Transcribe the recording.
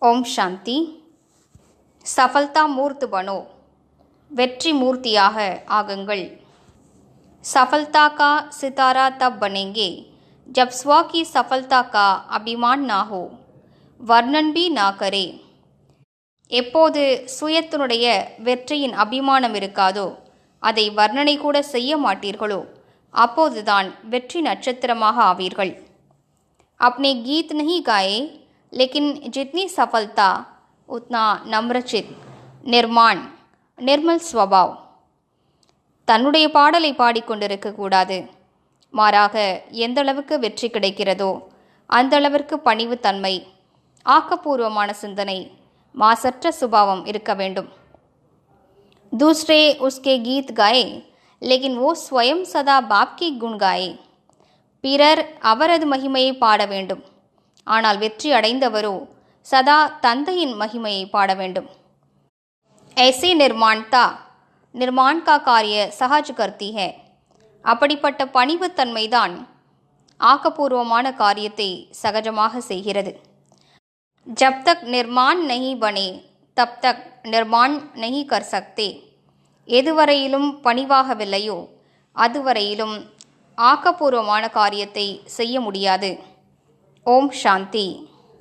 ओम शांति। सफलता मूर्त बनो, வெற்றி மூர்த்தியாக ஆகுங்கள்। सफलता का सितारा तब बनेंगे जब स्व की सफलता का अभिमान ना हो, वर्णन भी ना करे। எப்போது சுயத்தினுடைய வெற்றியின் அபிமானம் இருக்காதோ, அதை வர்ணனை கூட செய்ய மாட்டீர்களோ, அப்போதுதான் வெற்றி நட்சத்திரமாக ஆவீர்கள்। अपने गीत नहीं गाए, लेकिन जितनी सफलता उतना नम्रचित, निर्माण, निर्मल स्वभाव। தன்னுடைய பாடலை பாடிக்கொண்டிருக்க கூடாது, மாறாக எந்த அளவுக்கு வெற்றி கிடைக்கிறதோ அந்த அளவிற்கு பணிவுத்தன்மை, ஆக்கப்பூர்வமான சிந்தனை, மாசற்ற சுபாவம் இருக்க வேண்டும்। दूसरे उसके गीत गाए, लेकिन वो स्वयं सदा बाप की गुण गाए। பிறர் அவரது மகிமையை பாட வேண்டும், ஆனால் வெற்றி அடைந்தவரோ சதா தந்தையின் மகிமையை பாட வேண்டும்। ऐसी निर्माणता निर्माण का कार्य सहज करती है। அப்படிப்பட்ட பணிவுத்தன்மைதான் ஆக்கப்பூர்வமான காரியத்தை சகஜமாக செய்கிறது। जब तक निर्माण नहीं बने तब तक निर्माण नहीं कर सकते। எதுவரையிலும் பணிவாகவில்லையோ அதுவரையிலும் ஆக்கப்பூர்வமான காரியத்தை செய்ய முடியாது। ஓம் சாந்தி।